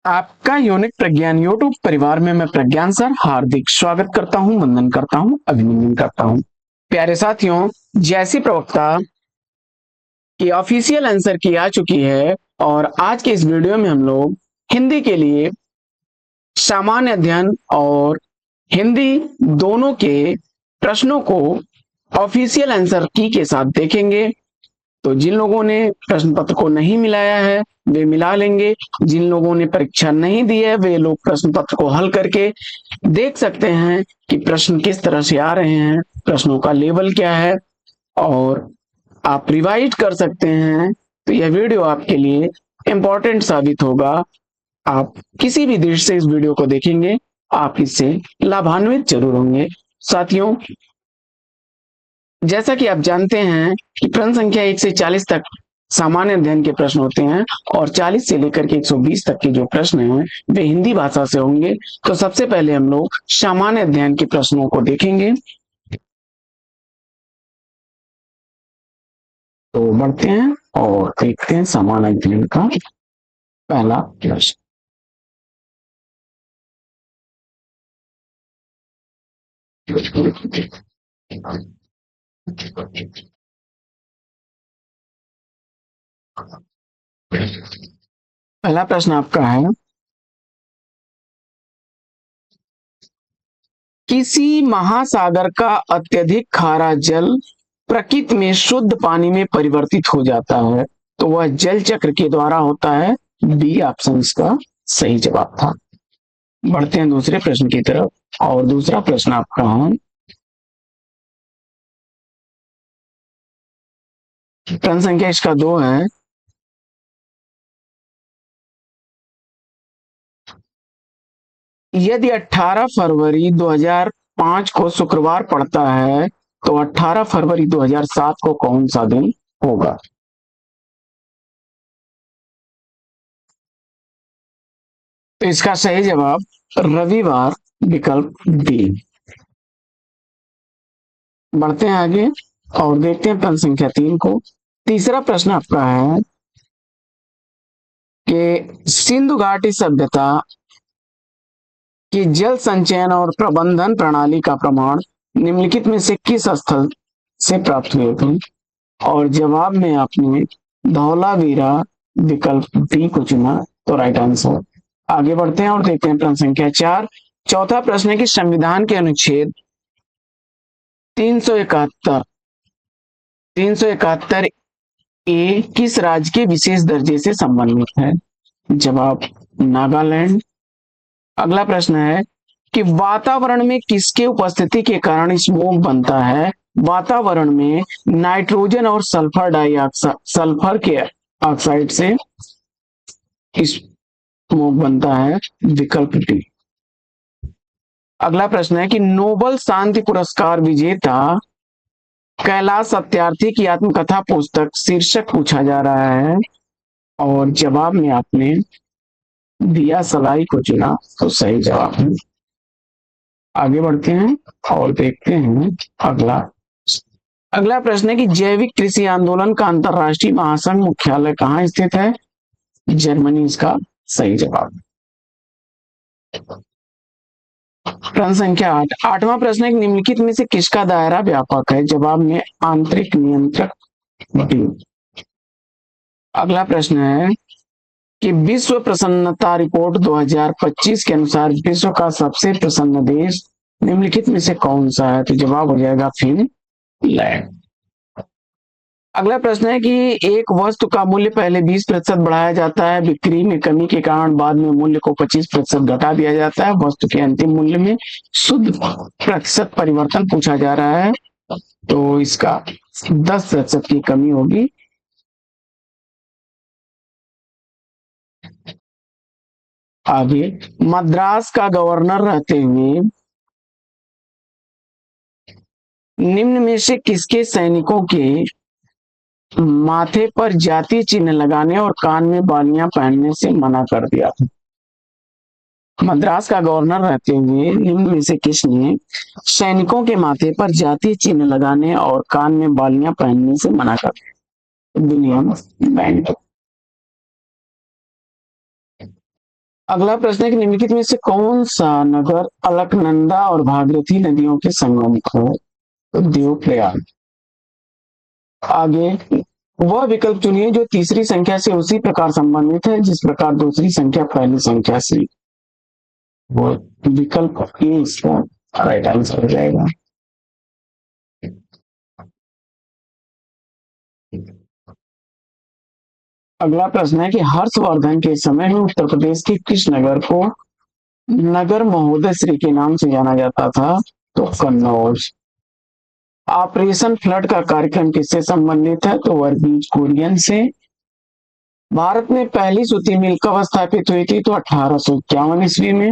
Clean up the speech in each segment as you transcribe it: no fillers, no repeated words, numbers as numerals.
आपका यूनिक प्रज्ञान यूट्यूब परिवार में मैं प्रज्ञान सर हार्दिक स्वागत करता हूं, वंदन करता हूं, अभिनंदन करता हूं। प्यारे साथियों, जैसी प्रवक्ता की ऑफिशियल आंसर की आ चुकी है और आज के इस वीडियो में हम लोग हिंदी के लिए सामान्य अध्ययन और हिंदी दोनों के प्रश्नों को ऑफिशियल आंसर की के साथ देखेंगे। तो जिन लोगों ने प्रश्न पत्र को नहीं मिलाया है वे मिला लेंगे। जिन लोगों ने परीक्षा नहीं दी है वे लोग प्रश्न पत्र को हल करके देख सकते हैं कि प्रश्न किस तरह से आ रहे हैं, प्रश्नों का लेवल क्या है, और आप रिवाइज कर सकते हैं। तो यह वीडियो आपके लिए इंपॉर्टेंट साबित होगा। आप किसी भी दृष्टि से इस वीडियो को देखेंगे, आप इससे लाभान्वित जरूर होंगे। साथियों, जैसा कि आप जानते हैं कि प्रश्न संख्या 1 से 40 तक सामान्य अध्ययन के प्रश्न होते हैं और 40 से लेकर के 120 तक के जो प्रश्न हैं वे हिंदी भाषा से होंगे। तो सबसे पहले हम लोग सामान्य अध्ययन के प्रश्नों को देखेंगे। तो बढ़ते हैं और देखते हैं सामान्य अध्ययन का पहला प्रश्न। पहला प्रश्न आपका है, किसी महासागर का अत्यधिक खारा जल प्रकृति में शुद्ध पानी में परिवर्तित हो जाता है, तो वह जल चक्र के द्वारा होता है। बी ऑप्शन इसका सही जवाब था। बढ़ते हैं दूसरे प्रश्न की तरफ और दूसरा प्रश्न आपका है, प्रश्न संख्या इसका 2 है। यदि 18 फरवरी 2005 को शुक्रवार पड़ता है तो 18 फरवरी 2007 को कौन सा दिन होगा? तो इसका सही जवाब रविवार, विकल्प डी। बढ़ते हैं आगे और देखते हैं प्रश्न संख्या 3 को। तीसरा प्रश्न आपका है कि सिंधु घाटी सभ्यता कि जल संचयन और प्रबंधन प्रणाली का प्रमाण निम्नलिखित में से किस स्थल से प्राप्त हुए थे? और जवाब में आपने धौलावीरा विकल्प डी को चुना, तो राइट आंसर। आगे बढ़ते हैं और देखते हैं प्रश्न संख्या 4। चौथा प्रश्न है कि संविधान के अनुच्छेद 371 371 ए किस राज्य के विशेष दर्जे से संबंधित है? जवाब नागालैंड। अगला प्रश्न है कि वातावरण में किसके उपस्थिति के कारण स्मोक बनता है? वातावरण में नाइट्रोजन और सल्फर डाइऑक्साइड, सल्फर के ऑक्साइड से स्मोक बनता है। विकल्प डी। अगला प्रश्न है कि नोबल शांति पुरस्कार विजेता कैलाश सत्यार्थी की आत्मकथा पुस्तक शीर्षक पूछा जा रहा है और जवाब में आपने दिया सलाई को चुना, तो सही जवाब है। आगे बढ़ते हैं और देखते हैं अगला प्रश्न है कि जैविक कृषि आंदोलन का अंतरराष्ट्रीय महासंघ मुख्यालय कहाँ स्थित है? जर्मनी इसका सही जवाब। प्रश्न संख्या 8। आठवां प्रश्न है निम्नलिखित में से किसका दायरा व्यापक है? जवाब में आंतरिक नियंत्रक डी। अगला प्रश्न है कि विश्व प्रसन्नता रिपोर्ट 2025 के अनुसार विश्व का सबसे प्रसन्न देश निम्नलिखित में से कौन सा है? तो जवाब हो जाएगा फिनलैंड। अगला प्रश्न है कि एक वस्तु का मूल्य पहले 20% बढ़ाया जाता है, बिक्री में कमी के कारण बाद में मूल्य को 25% घटा दिया जाता है। वस्तु के अंतिम मूल्य में शुद्ध प्रतिशत परिवर्तन पूछा जा रहा है, तो इसका 10% की कमी होगी। आगे, मद्रास का गवर्नर रहते हुए निम्न में से किसके सैनिकों के माथे पर जातीय चिन्ह लगाने और कान में बालियां पहनने से मना कर दिया था? मद्रास का गवर्नर रहते हुए निम्न में से किसने सैनिकों के माथे पर जातीय चिन्ह लगाने और कान में बालियां पहनने से मना कर दिया? William bent. अगला प्रश्न है कि निम्नलिखित में से कौन सा नगर अलकनंदा और भागीरथी नदियों के संगम को? तो देवप्रयाग। आगे वह विकल्प चुनिए जो तीसरी संख्या से उसी प्रकार संबंधित है जिस प्रकार दूसरी संख्या पहली संख्या से। वो विकल्प ए इसका राइट आंसर हो जाएगा। अगला प्रश्न है कि हर्षवर्धन के समय में उत्तर प्रदेश के किस नगर को नगर महोदय श्री के नाम से जाना जाता था? तो कन्नौज। ऑपरेशन फ्लड का कार्यक्रम किससे संबंधित है? तो वर्गीज कुरियन से। भारत में पहली सूती मिल कब स्थापित हुई थी? तो 1851 ईस्वी में।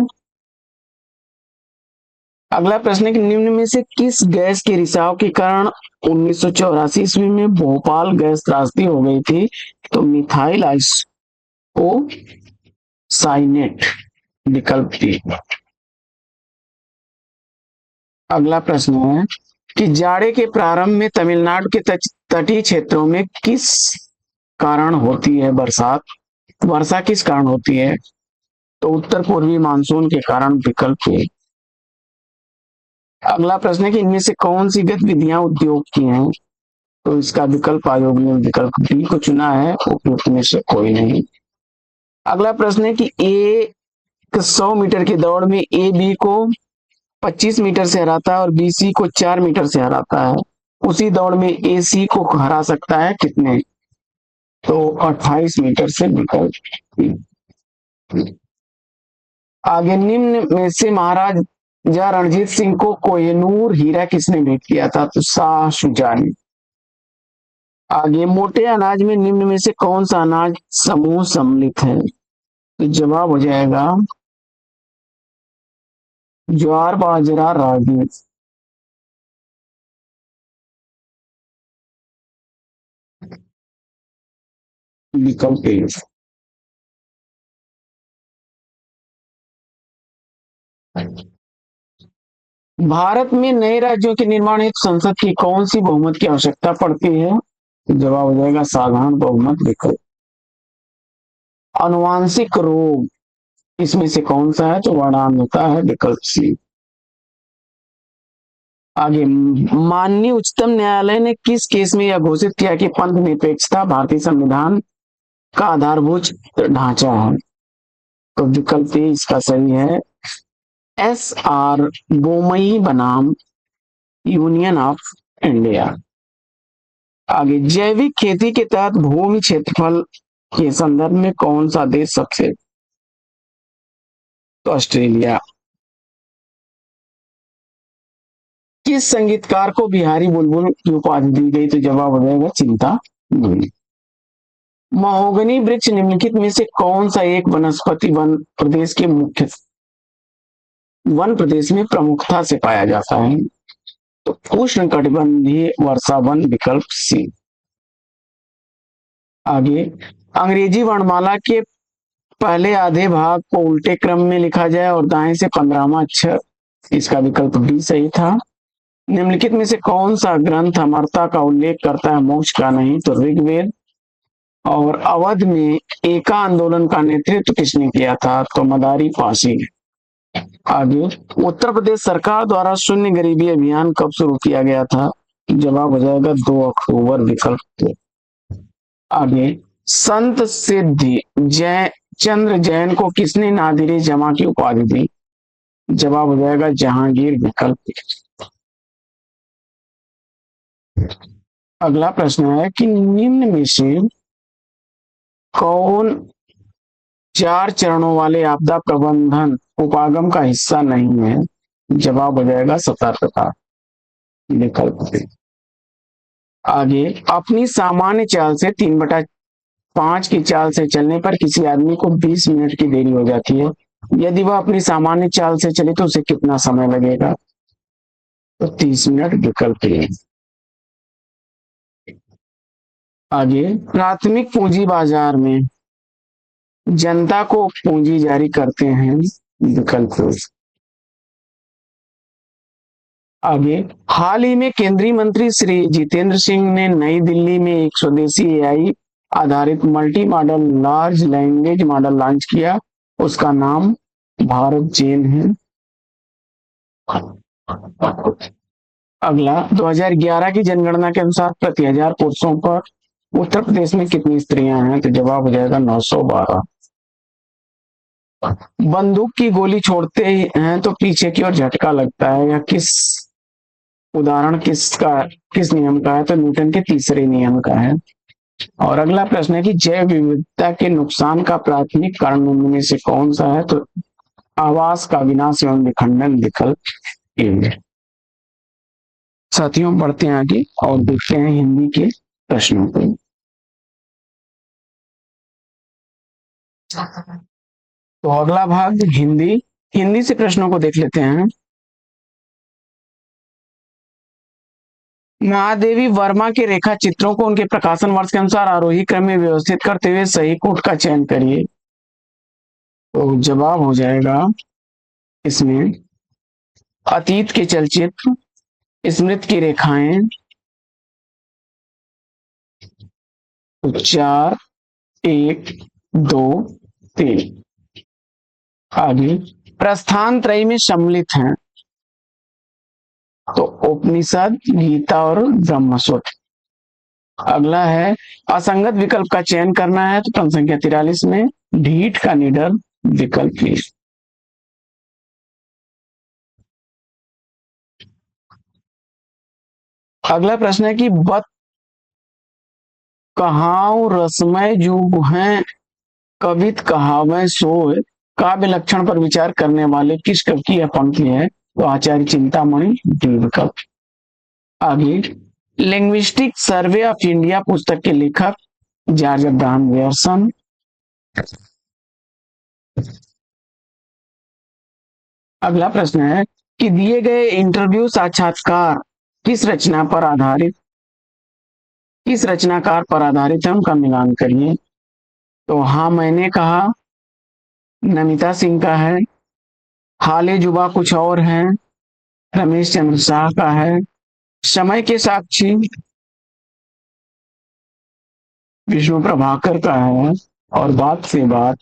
अगला प्रश्न है कि निम्न में से किस गैस के रिसाव के कारण 1984 ईस्वी में भोपाल गैस त्रासदी हो गई थी? तो मिथाइल आइसो साइनेट विकल्प डी। अगला प्रश्न है कि जाड़े के प्रारंभ में तमिलनाडु के तटीय क्षेत्रों में किस कारण होती है बरसात? वर्षा किस कारण होती है? तो उत्तर पूर्वी मानसून के कारण विकल्प ए। अगला प्रश्न है कि इनमें से कौन सी गतिविधियां उद्योग की हैं? तो इसका विकल्प आयोग ने विकल्प डी को चुना है, उपयुक्त में से कोई नहीं। अगला प्रश्न है कि 100 मीटर की दौड़ में ए बी को 25 मीटर से हराता है और बी सी को 4 मीटर से हराता है, उसी दौड़ में ए सी को हरा सकता है कितने? तो 28 मीटर से। विकल्प। आगे निम्न में से महाराजा रणजीत सिंह को कोहिनूर हीरा किसने भेंट किया था? तो शाह शुजा ने। आगे मोटे अनाज में निम्न में से कौन सा अनाज समूह सम्मिलित है? तो जवाब हो जाएगा ज्वार बाजरा रागी। विकल्प ए। भारत में नए राज्यों के निर्माण हेतु संसद की कौन सी बहुमत की आवश्यकता पड़ती है? तो जवाब हो जाएगा साधारण बहुमत। विकल्प। अनुवांशिक रोग इसमें से कौन सा है? तो वर्णांधता है। विकल्प सी। आगे माननीय उच्चतम न्यायालय ने किस केस में यह घोषित किया कि पंथ निरपेक्षता भारतीय संविधान का आधारभूत ढांचा है? तो विकल्प ए इसका सही है। एस आर बोमई बनाम यूनियन ऑफ इंडिया। आगे जैविक खेती के तहत भूमि क्षेत्रफल के संदर्भ में कौन सा देश सबसे? तो ऑस्ट्रेलिया। किस संगीतकार को बिहारी बुलबुल की उपाधि दी गई? तो जवाब हो जाएगा चिंता नहीं। महोगनी वृक्ष निम्नलिखित में से कौन सा एक वनस्पति वन प्रदेश में प्रमुखता से पाया जाता है? तो उष्णकटिबंधीय वर्षा वन। विकल्प सी। आगे अंग्रेजी वर्णमाला के पहले आधे भाग को उल्टे क्रम में लिखा जाए और दाएं से 15वां अक्षर। इसका विकल्प डी सही था। निम्नलिखित में से कौन सा ग्रंथ अमरता का उल्लेख करता है मोक्ष का नहीं? तो ऋग्वेद। और अवध में एका आंदोलन का नेतृत्व किसने किया था? तो मदारी पासी। आगे उत्तर प्रदेश सरकार द्वारा शून्य गरीबी अभियान कब शुरू किया गया था? जवाब हो जाएगा 2 अक्टूबर। विकल्प। आगे संत सिद्धि चंद्र जैन को किसने नादिरे जमा की उपाधि दी? जवाब हो जाएगा जहांगीर। विकल्प। अगला प्रश्न है कि निम्न में से कौन 4 चरणों वाले आपदा प्रबंधन उपागम का हिस्सा नहीं है? जवाब हो जाएगा सतर्कता। विकल्प। आगे अपनी सामान्य चाल से 3/5 की चाल से चलने पर किसी आदमी को 20 मिनट की देरी हो जाती है, यदि वह अपनी सामान्य चाल से चले तो उसे कितना समय लगेगा? तो 30 मिनट। विकल्प ए। आगे प्राथमिक पूंजी बाजार में जनता को पूंजी जारी करते हैं। विकल्प। आगे हाल ही में केंद्रीय मंत्री श्री जितेंद्र सिंह ने नई दिल्ली में एक स्वदेशी एआई आधारित multi modal large language model launch किया, उसका नाम भारत जेल है। अगला, 2011 की जनगणना के अनुसार प्रति 1000 पुरुषों पर उत्तर प्रदेश में कितनी स्त्रियां हैं? तो जवाब हो जाएगा 912। बंदूक की गोली छोड़ते हैं तो पीछे की ओर झटका लगता है, यह किस उदाहरण किस नियम का है? तो न्यूटन के तीसरे नियम का है। और अगला प्रश्न है कि जैव विविधता के नुकसान का प्राथमिक कारण निम्न में से कौन सा है? तो आवास का विनाश एवं विखंडन, विकल्प ए है। साथियों, बढ़ते हैं आगे और देखते हैं हिंदी के प्रश्नों को। तो अगला भाग हिंदी। हिंदी से प्रश्नों को देख लेते हैं। महादेवी वर्मा के रेखा चित्रों को उनके प्रकाशन वर्ष के अनुसार आरोही क्रम में व्यवस्थित करते हुए सही कोट का चयन करिए। तो जवाब हो जाएगा इसमें अतीत के चलचित्र, स्मृति की रेखाएं, 4, 1, 2, 3। आगे, प्रस्थान त्रयी में सम्मिलित हैं तो उपनिषद, गीता और ब्रह्मसूत्र। अगला है असंगत विकल्प का चयन करना है तो क्रम संख्या 43 में ढीठ का निडर, विकल्प ए। अगला प्रश्न है कि बत कहाऊ रसमय जुग हैं, कवित कहावे सोय, काव्य लक्षण पर विचार करने वाले किस कवि की यह पंक्ति है? तो आचार्य चिंतामणि, डी विकल्प। आगे, लिंग्विस्टिक सर्वे ऑफ इंडिया पुस्तक के लेखक जॉर्ज अब्राहम ग्रियर्सन। अगला प्रश्न है कि दिए गए इंटरव्यू साक्षात्कार किस रचना पर आधारित किस रचनाकार पर आधारित है? उनका मिलान करिए। तो हाँ मैंने कहा नमिता सिंह का है, हाले जुबा कुछ और है रमेश चंद्र शाह का है, समय के साक्षी विष्णु प्रभाकर का है, और बात से बात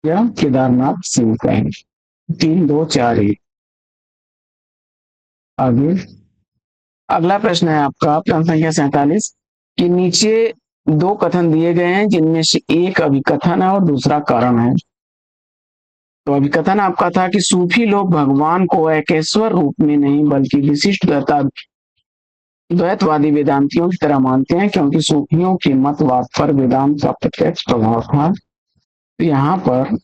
या केदारनाथ सिंह का है। 3, 2, 4, 1। आगे, अगला प्रश्न है आपका प्रश्न संख्या 47 कि नीचे दो कथन दिए गए हैं जिनमें से एक अभिकथन है और दूसरा कारण है। तो अभिकथन आपका था कि सूफी लोग भगवान को एकेश्वर रूप में नहीं बल्कि विशिष्ट द्वैतवादी वेदांतियों की तरह मानते हैं क्योंकि सूफियों के मतवाद पर वेदांत का प्रत्यक्ष प्रभाव था। तो यहाँ पर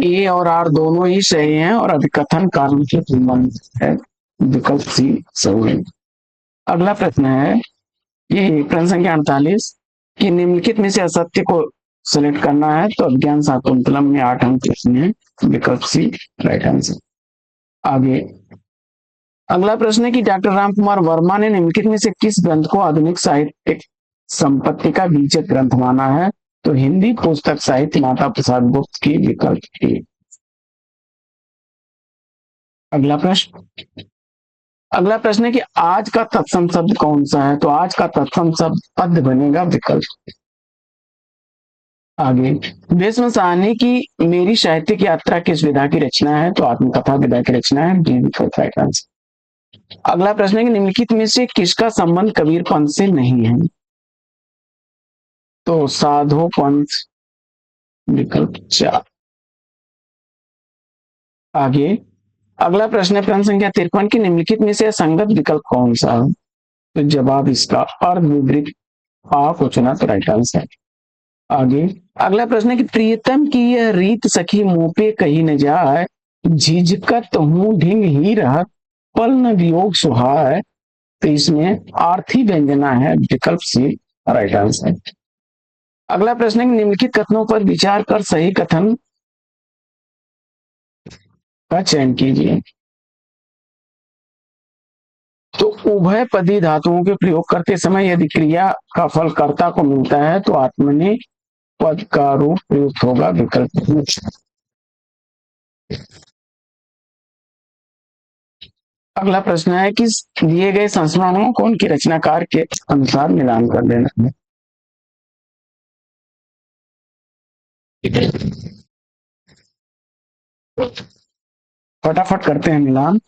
ए और आर दोनों ही सही हैं और अभिकथन कारण से संबंध है, विकल्प सी सही है। अगला प्रश्न है ये प्रश्न संख्या 48 कि निम्नलिखित में से असत्य को सिलेक्ट करना है तो अज्ञान शाकुंतलम में 8 अंक प्रश्न है, विकल्प सी राइट आंसर। आगे, अगला प्रश्न है कि डॉक्टर राम कुमार वर्मा ने निम्नलिखित में से किस ग्रंथ को आधुनिक साहित्यिक संपत्ति का बीजक ग्रंथ माना है? तो हिंदी पुस्तक साहित्य माता प्रसाद गुप्त की, विकल्प ए। अगला प्रश्न है कि आज का तत्सम शब्द कौन सा है? तो आज का तत्सम शब्द पद बनेगा, विकल्प। आगे, भीष्म साहनी की मेरी साहित्यिक यात्रा किस विधा की रचना है? तो आत्मकथा विधा की रचना है, डी विकल्प राइट आंसर। अगला प्रश्न है कि निम्नलिखित में से किसका संबंध कबीर पंथ से नहीं है? तो साधु पंथ, विकल्प 4। आगे, अगला प्रश्न है प्रश्न संख्या 53 की निम्नलिखित में से संगत विकल्प कौन सा है? तो जवाब इसका अर्ध विपरीत आ को चुना तो राइट आंसर। आगे, अगला प्रश्न है कि प्रियतम की यह रीत सखी मुंह पे कही न जाए, झिझकत हूं ढिंग ही रह पल न वियोग सुहाय। तो इसमें आर्थी व्यंजना है, विकल्प सी राइट आंसर। अगला प्रश्न है कि निम्नलिखित कथनों पर विचार कर सही कथन का चयन कीजिए। तो उभय पदी धातुओं के प्रयोग करते समय यदि क्रिया का फल कर्ता को मिलता है तो आत्मने पद का रूप प्रयुक्त होगा, विकल्प। अगला प्रश्न है कि दिए गए संस्मरणों को उनके रचनाकार के अनुसार मिलान कर देना है। फटाफट करते हैं मिलान।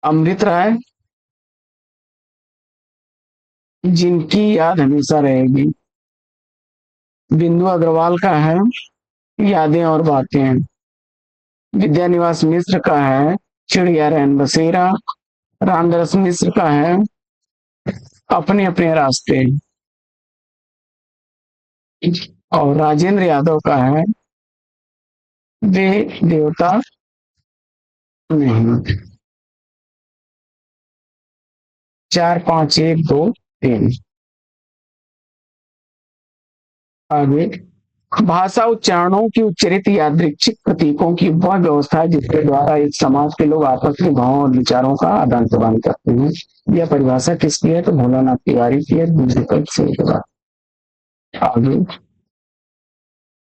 अमृत राय, जिनकी याद हमेशा रहेगी। बिंदु अग्रवाल का है यादें और बातें। विद्यानिवास मिश्र का है चिड़िया रैन बसेरा। रामदास मिश्र का है अपने अपने रास्ते। और राजेंद्र यादव का है वे देवता नहीं। 4 5 1 2 3। आगे, भाषा उच्चारणों की उच्चरित यादृच्छिक प्रतीकों की वह व्यवस्था है जिसके द्वारा एक समाज के लोग आपस में भावों और विचारों का आदान प्रदान करते हैं। यह परिभाषा किसकी है? तो भोलानाथ तिवारी की है। दूसरे पद से के बाद आगे,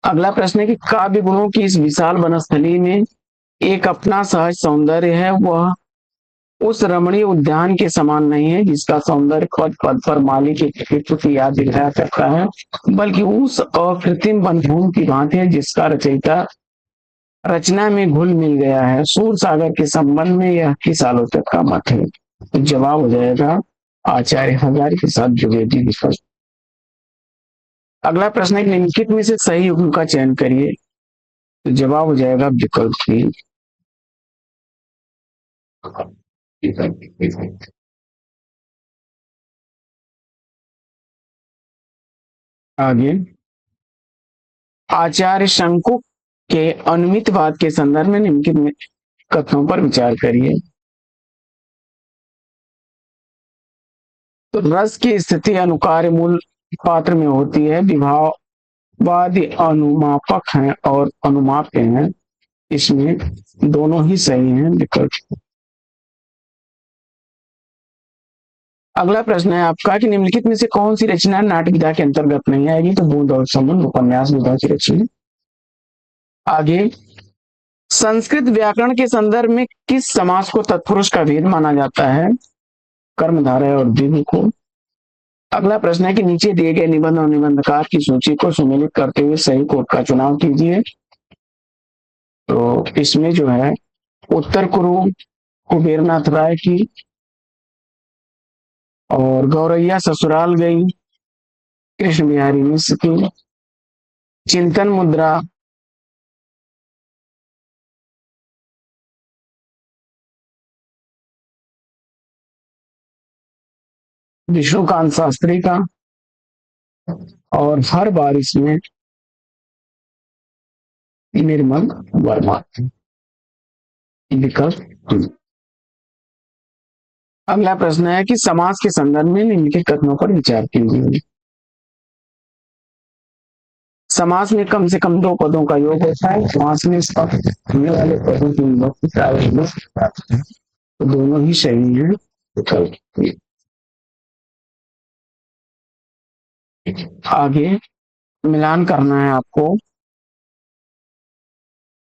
अगला प्रश्न है कि काव्य गुणों की इस विशाल वनस्थली में एक अपना सहज सौंदर्य है। वह उस रमणीय उद्यान के समान नहीं है जिसका सौंदर्य पद पद पर माली के कृतित्व की याद दिलाया करता है, बल्कि उस अकृत्रिम वनभूमि की भांति है जिसका रचयिता रचना में घुल मिल गया है। सूर सागर के संबंध में यह किस आलोचक का मत है? तो जवाब हो जाएगा आचार्य हजारी प्रसाद द्विवेदी विकल्प। अगला प्रश्न है कि निम्नलिखित में से सही युग्म का चयन करिए। तो जवाब हो जाएगा विकल्प सी। आगे, आचार्य शंकु के अनुमितवाद के संदर्भ में निम्नलिखित कथनों पर विचार करिए। तो रस की स्थिति अनुकार्य मूल पात्र में होती है। विभाववादी अनुमापक हैं और अनुमाप्य हैं। इसमें दोनों ही सही हैं विकल्प। अगला प्रश्न है आपका कि निम्नलिखित में से कौन सी रचना नाट्य विधा के अंतर्गत नहीं आएगी? तो बूंद और समुद्र उपन्यास विधा की रचना। आगे, संस्कृत व्याकरण के संदर्भ में किस समास को तत्पुरुष का भेद माना जाता है? कर्मधारय और द्विगु को। अगला प्रश्न है कि नीचे दिए गए निबंध और निबंधकार की सूची को सुमेलित करते हुए सही कोट का चुनाव कीजिए। तो इसमें जो है उत्तर कुरु कुबेरनाथ राय की, और गौरैया ससुराल गई कृष्ण बिहारी मिश्र की, चिंतन मुद्रा विष्णुकांत शास्त्री का, और हर बारिश में निर्मल वर्मा। विकल्प। अगला प्रश्न है कि समास के संदर्भ में निम्नलिखित कथनों पर विचार कीजिए। समास में कम से कम दो पदों का योग होता है। समास में होने वाले पदों की विभक्ति तो दोनों ही सही है विकल्प। आगे मिलान करना है आपको।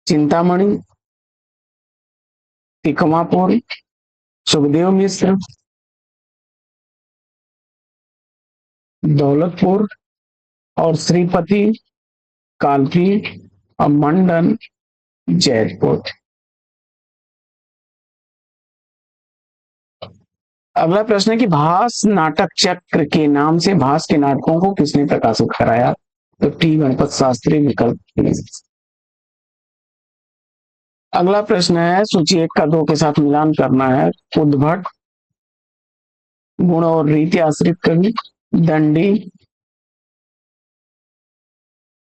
चिंतामणि, तिकमापुर, सुखदेव मिश्र, दौलतपुर और श्रीपति, कालपी और मंडन, जैतपुर। अगला प्रश्न है कि भास नाटक चक्र के नाम से भास के नाटकों को किसने प्रकाशित कराया? तो टी गणपत शास्त्री विकल्प। अगला प्रश्न है सूची 1 का 2 के साथ मिलान करना है। उद्भट, गुण और रीति आश्रित कवि, दंडी,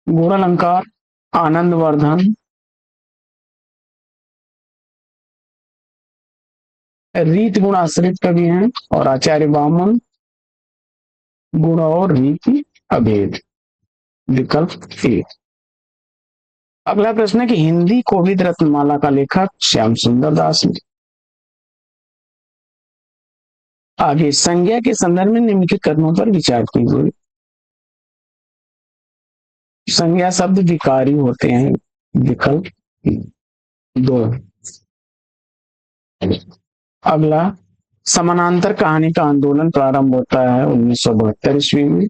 गुण अलंकार, आनंदवर्धन, रीत गुण आश्रित कवि हैं, और आचार्य वामन, गुण और रीति अभेद। विकल्प ए। अगला प्रश्न है कि हिंदी कोविद रत्नमाला का लेखक श्याम सुंदर दास। आगे, संज्ञा के संदर्भ में निम्नलिखित कथनों पर विचार कीजिए। संज्ञा शब्द विकारी होते हैं। विकल्प 2। अगला, समानांतर कहानी का आंदोलन प्रारंभ होता है 1972 ईस्वी में।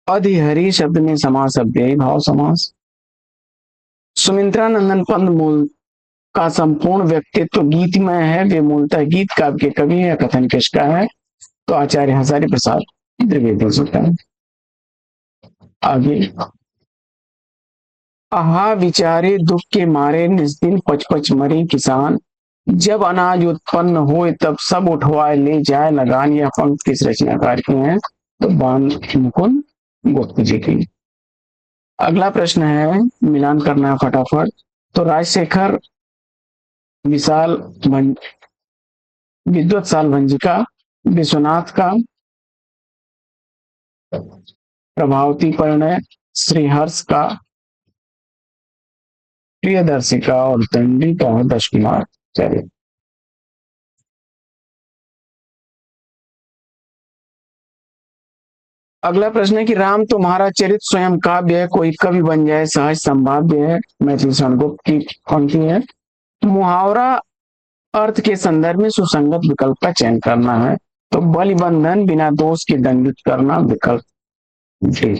अधिहरी शब्द में समास अव्ययी भाव समास। सुमित्रा नंदन पंत मूल का संपूर्ण व्यक्तित्व गीतमय है, वे मूलतः गीत काव्य के कवि है। कथन किसका है? तो आचार्य हजारी प्रसाद द्विवेदी जी का। आगे, आहा विचारे दुख के मारे निस दिन पच पच मरे किसान, जब अनाज उत्पन्न होए तब सब उठवाए ले जाए लगान। यह पंक्ति किस रचनाकार की है? तो बाण मुकुंद गुप्त जी की। अगला प्रश्न है, मिलान करना है फटाफट। तो राजशेखर विशाल विद्वत साल भंजी का, विश्वनाथ का प्रभावती परिणय, श्रीहर्ष का प्रियदर्शी का और दंडी का दश कुमार। चलिए, अगला प्रश्न है कि राम तुम्हारा चरित स्वयं काव्य है, कोई कवि बन जाए सहज संभाव्य है। मैथिली शरण गुप्त की पंक्ति है। मुहावरा अर्थ के संदर्भ में सुसंगत विकल्प का चयन करना है। तो बलिबंधन बिना दोष के दंडित करना विकल्प डी।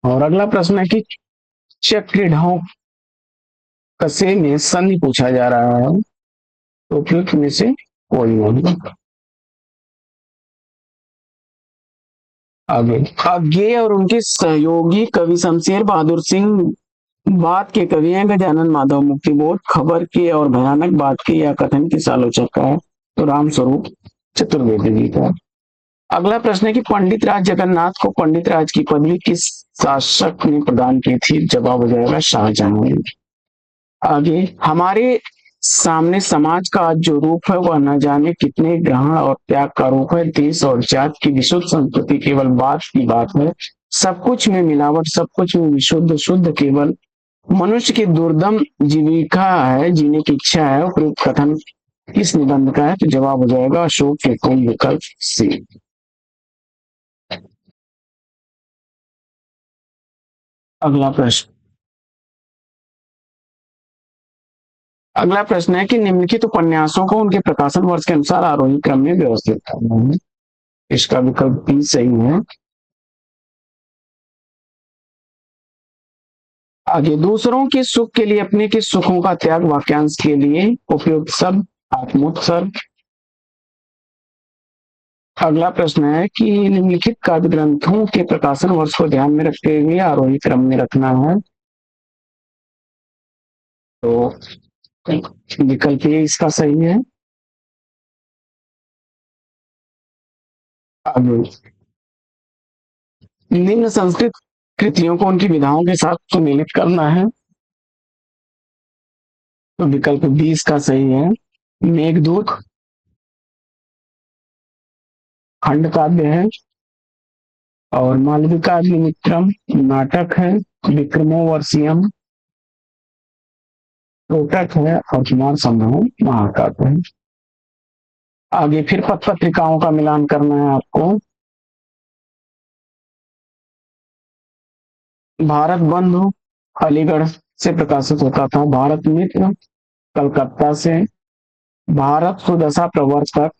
और अगला प्रश्न है कि चक्रीढ़ों कसे में संधि पूछा जा रहा है, तो उपयुक्त में से कोई नहीं। आगे, अज्ञेय और उनके सहयोगी कवि शमशेर बहादुर सिंह बात के कवि हैं। गजानन माधव मुक्तिबोध खबर के और भयानक बात के या कथन किस आलोचक का है? तो राम स्वरूप चतुर्वेदी जी का। अगला प्रश्न है कि पंडित राज जगन्नाथ को पंडित राज की पदवी किस शासक ने प्रदान की थी? जवाब हो जाएगा शाहजहां ने। आगे, हमारे सामने समाज का आज जो रूप है वह न जाने कितने ग्रहण और त्याग का रूप है। देश और जात की विशुद्ध संस्कृति केवल बात की बात है, सब कुछ में मिलावट, सब कुछ में विशुद्ध, शुद्ध केवल मनुष्य की दुर्दम जीविका है, जीने की इच्छा है। उपयुक्त कथन किस निबंध का है? तो जवाब हो जाएगा अशोक के कुल विकल्प सी। अगला प्रश्न, अगला प्रश्न है कि निम्नलिखित उपन्यासों को उनके प्रकाशन वर्ष के अनुसार आरोही क्रम में व्यवस्थित करना है। इसका विकल्प बी सही है। आगे, दूसरों के सुख के लिए अपने के सुखों का त्याग, वाक्यांश के लिए उपयुक्त शब्द आत्मोत्सर्ग। अगला प्रश्न है कि निम्नलिखित काव्य ग्रंथों के प्रकाशन वर्ष को ध्यान में रखते हुए आरोही क्रम में रखना है। तो विकल्प ए इसका सही है। आगे, निम्न संस्कृत कृतियों को उनकी विधाओं के साथ सुमेलित करना है। तो विकल्प बी इसका सही है। मेघदूत खंड काव्य है और मालविकाग्निमित्रम नाटक है, विक्रमोर्वशीयम टोटक है और कुमार संभव महाकाव्य है। आगे, फिर पत्र पत्रिकाओं का मिलान करना है आपको। भारत बंधु अलीगढ़ से प्रकाशित होता था, भारत मित्र कलकत्ता से, भारत सुदशा प्रवर्तक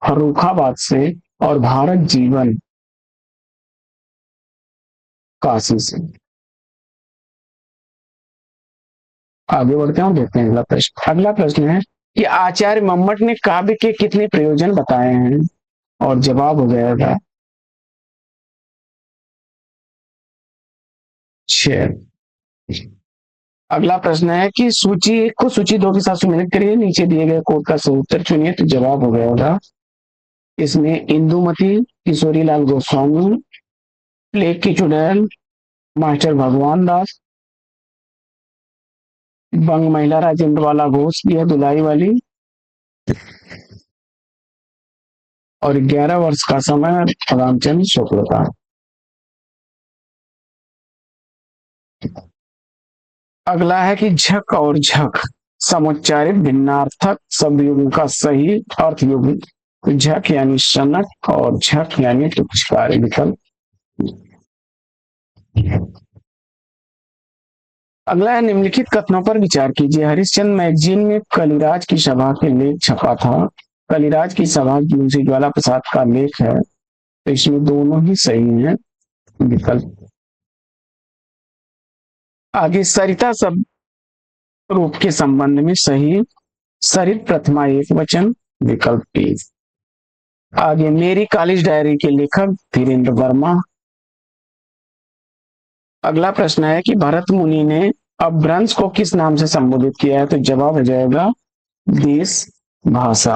फर्रुखाबाद से और भारत जीवन काशी से। आगे बढ़ते हैं, देखते हैं अगला प्रश्न। अगला प्रश्न है कि आचार्य मम्मट ने काव्य के कितने प्रयोजन बताए हैं? और जवाब हो जाएगा 6। अगला प्रश्न है कि सूची एक को सूची दो के साथ सम्मिलित करिए, नीचे दिए गए कोड का सही उत्तर चुनिए। तो जवाब हो जाएगा इसमें इंदुमती, किशोरी लाल गोस्वामी, प्लेग की चुड़ैल, मास्टर भगवान दास, बंग महिला राजेंद्र वाला घोष की है दुलाई वाली, और 11 वर्ष का समय रामचंद्र शुक्ल का। अगला है कि झक और झक समुच्चारित भिन्नार्थक शब्द युग्म का सही अर्थ युग्म। झक यानी सनक और झक यानी तुच्छकारी। विकल्प अगला है, निम्नलिखित कथनों पर विचार कीजिए। हरिश्चंद्र मैगजीन में कलिराज की सभा के लेख छपा था। कलिराज की सभा मुंशी ज्वाला प्रसाद का लेख है, तो इसमें दोनों ही सही हैं विकल्प। आगे, सरिता शब्द रूप के संबंध में सही, सरित प्रथमा एक वचन, विकल्प बी। आगे, मेरी कॉलेज डायरी के लेखक धीरेन्द्र वर्मा। अगला प्रश्न है कि भरत मुनि ने अपभ्रंश को किस नाम से संबोधित किया है, तो जवाब हो जाएगा देश भाषा।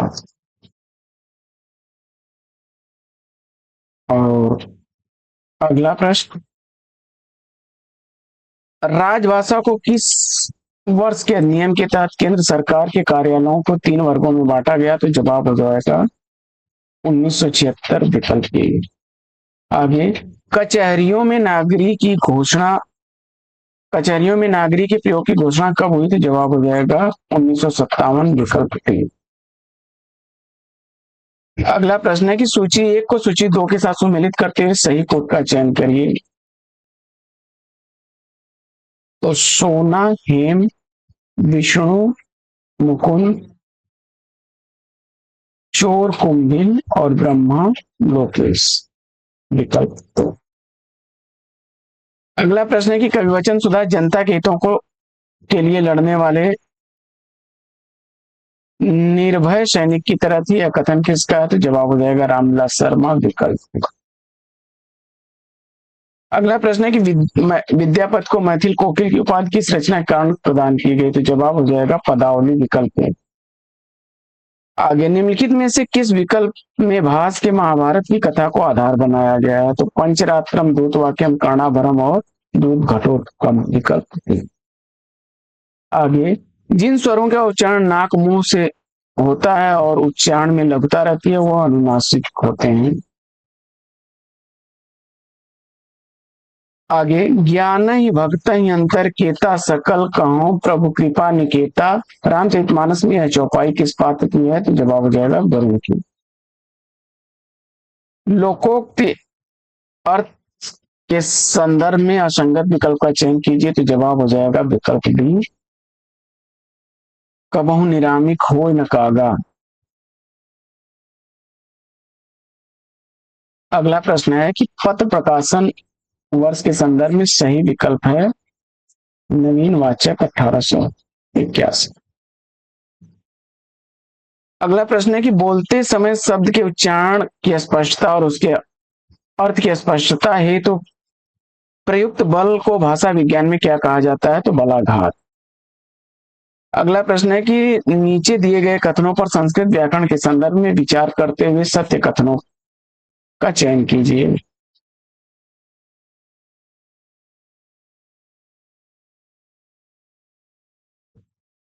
और अगला प्रश्न, राजभाषा को किस वर्ष के अधिनियम के तहत केंद्र सरकार के कार्यालयों को 3 वर्गों में बांटा गया, तो जवाब हो जाएगा 1976, विकल्प ए। आगे, कचहरियों में नागरिक की घोषणा कचहरियों में नागरिक के प्रयोग की घोषणा कब हुई, तो जवाब हो जाएगा 1957, विकल्प डी। अगला प्रश्न है कि सूची 1 को सूची 2 के साथ सुमेलित करते हुए सही कोड का चयन करिए। तो सोना, हेम, विष्णु, मुकुंद, चोर कुंभिल और ब्रह्मा लोकेश, विकल्प दो। अगला प्रश्न है कि कविवचन सुधा जनता के हितों को के लिए लड़ने वाले निर्भय सैनिक की तरह थी, यह कथन किसका है, तो जवाब हो जाएगा रामविलास शर्मा, विकल्प। अगला प्रश्न है कि विद्यापति को मैथिल कोकिल की उपाधि किस रचना के कारण प्रदान की गई, तो जवाब हो जाएगा पदावली, विकल्प है। आगे, निम्नलिखित में से किस विकल्प में भास के महाभारत की कथा को आधार बनाया गया है, तो पंचरात्रम, दूतवाक्यम, कर्णाभरम और दूत घटोत्कच, विकल्प है। आगे, जिन स्वरों का उच्चारण नाक मुंह से होता है और उच्चारण में लघुता रहती है, वो अनुनासिक होते हैं। आगे, ज्ञान ही भक्त ही अंतर केता सकल कहो प्रभु कृपा निकेता, रामचरितमानस में यह चौपाई किस पात्र की है, तो जवाब हो जाएगा वरुण की। लोकोक्ति अर्थ के संदर्भ में असंगत विकल्प का चयन कीजिए, तो जवाब हो जाएगा विकल्प डी, कबहु निरामिक हो न कागा। अगला प्रश्न है कि पत्र प्रकाशन वर्ष के संदर्भ में सही विकल्प है नवीन वाचक 1881। अगला प्रश्न है कि बोलते समय शब्द के उच्चारण की स्पष्टता और उसके अर्थ की स्पष्टता हेतु प्रयुक्त बल को भाषा विज्ञान में क्या कहा जाता है, तो बलाघात। अगला प्रश्न है कि नीचे दिए गए कथनों पर संस्कृत व्याकरण के संदर्भ में विचार करते हुए सत्य कथनों का चयन कीजिए।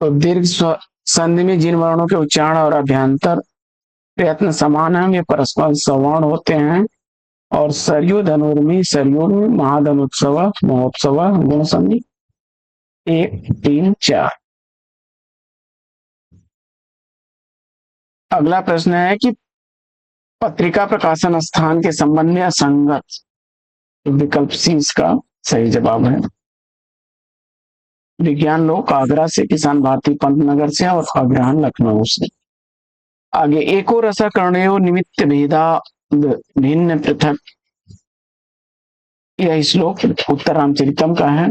तो दीर्घ संधि में जिन वर्णों के उच्चारण और अभ्यंतर प्रयत्न समान है, वे परस्पर सवर्ण होते हैं। और सरयू धनुर्मी सरयू महाधनुत्सव महोत्सव गुण संधि 1, 3, 4। अगला प्रश्न है कि पत्रिका प्रकाशन स्थान के संबंध में असंगत, विकल्प सी इसका सही जवाब है। विज्ञान लोक आगरा से, किसान भारती पंतनगर से और अग्रहण लखनऊ से। आगे, एको रसा कर्णयो निमित्त भेदा भिन्न पृथक, यह श्लोक उत्तर रामचरितम का है।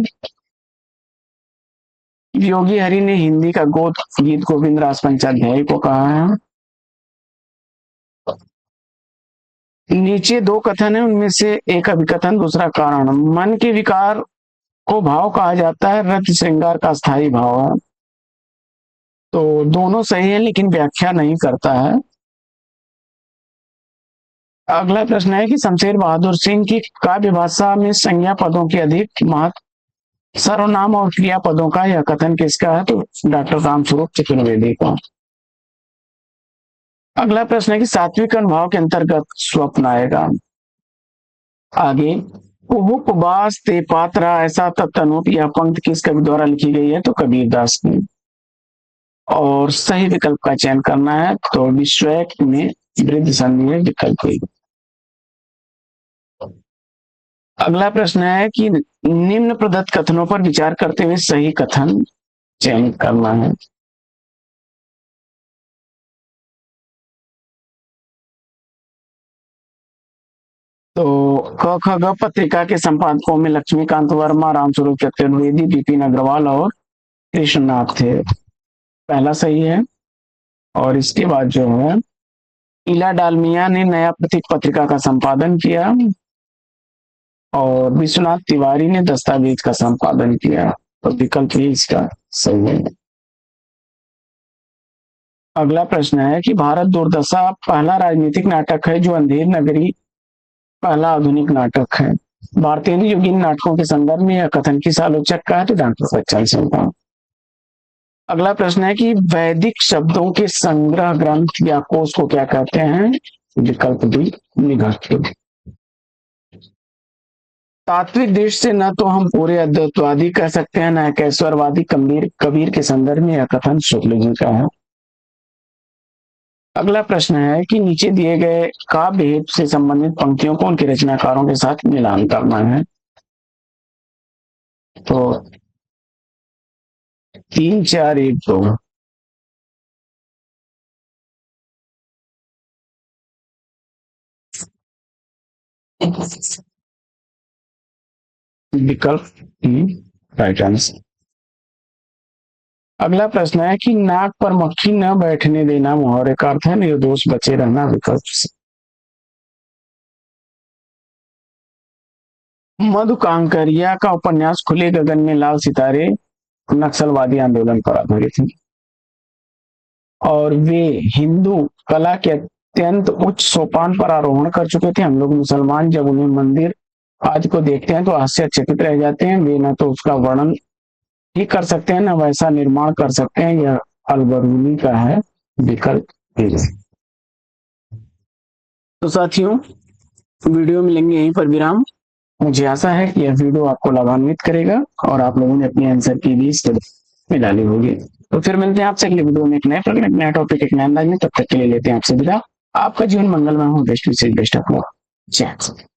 योगी हरि ने हिंदी का गीत गोविंद रास पंचाध्याय को कहा है। नीचे 2 कथन है, उनमें से एक अभिकथन दूसरा कारण। मन के विकार को भाव कहा जाता है, रति श्रृंगार का स्थायी भाव है। तो दोनों सही है लेकिन व्याख्या नहीं करता है। अगला प्रश्न है कि शमशेर बहादुर सिंह की काव्य भाषा में संज्ञा पदों के अधिक महत्व सर्वनाम और क्रिया पदों का, यह कथन किसका है, तो डॉक्टर रामस्वरूप चतुर्वेदी का। अगला प्रश्न है कि सात्विक अनुभाव के अंतर्गत स्वप्न आएगा। आगे, उपवास ते पात्रा ऐसा तत्नुप, यह पंक्ति किस कवि द्वारा लिखी गई है, तो कबीरदास ने। और सही विकल्प का चयन करना है, तो विश्वैक में वृद्ध संधि है, विकल्प अगला प्रश्न है कि निम्न प्रदत्त कथनों पर विचार करते हुए सही कथन चयनित करना है। तो क ख ग पत्रिका के संपादकों में लक्ष्मीकांत वर्मा, रामस्वरूप चतुर्वेदी, विपिन अग्रवाल और कृष्णनाथ थे। पहला सही है। और इसके बाद जो है इला डालमिया ने नया प्रतीक पत्रिका का संपादन किया और विश्वनाथ तिवारी ने दस्तावेज का संपादन किया। तो विकल्प ही इसका सही है। अगला प्रश्न है कि भारत दुर्दशा पहला राजनीतिक नाटक है जो अंधेर नगरी पहला आधुनिक नाटक है। भारतीय युगीन नाटकों के संदर्भ में यह कथन किस आलोचक का है? तो डॉक्टर बच्चन सिंह का। अगला प्रश्न है कि वैदिक शब्दों के संग्रह ग्रंथ या कोश को क्या कहते हैं? विकल्प डी निघंटु। तात्विक दृष्टि से न तो हम पूरे अद्वैतवादी कह सकते हैं, न केश्वरवादी। कबीर कबीर के संदर्भ में यह कथन शुक्ल जी का है। अगला प्रश्न है कि नीचे दिए गए काव्य हेत से संबंधित पंक्तियों को उनके रचनाकारों के साथ मिलान करना है। तो 3 4 1 2 विकल्प राइट आंसर। अगला प्रश्न है कि नाक पर मक्खी न बैठने देना मुहावरे का अर्थ है निर्दोष बचे रहना। विकल्प से मधु कांकरिया का उपन्यास खुले गगन में लाल सितारे नक्सलवादी आंदोलन पर आधारित है और वे हिंदू कला के अत्यंत उच्च सोपान पर आरोहण कर चुके थे। हम लोग मुसलमान जब उन्हें मंदिर आज को देखते हैं तो आश्चर्यचकित रह जाते हैं। वे न तो उसका वर्णन ही कर सकते हैं, न वैसा निर्माण कर सकते हैं। यह अलबरूनी का है। विकल्प ए। तो साथियों, वीडियो मिलेंगे यहीं पर विराम। मुझे आशा है कि यह वीडियो आपको लाभान्वित करेगा और आप लोगों ने अपनी आंसर की भी में डाली होगी। तो फिर मिलते हैं आपसे अगले वीडियो में एक नए प्रकरण, एक नया टॉपिक, एक नया अंदाज में। तब तक के लिए लेते हैं आपसे विदा। आपका जीवन मंगलमय हो। बेस्ट विशेष बेस्ट ऑफ लक। जय हिंद।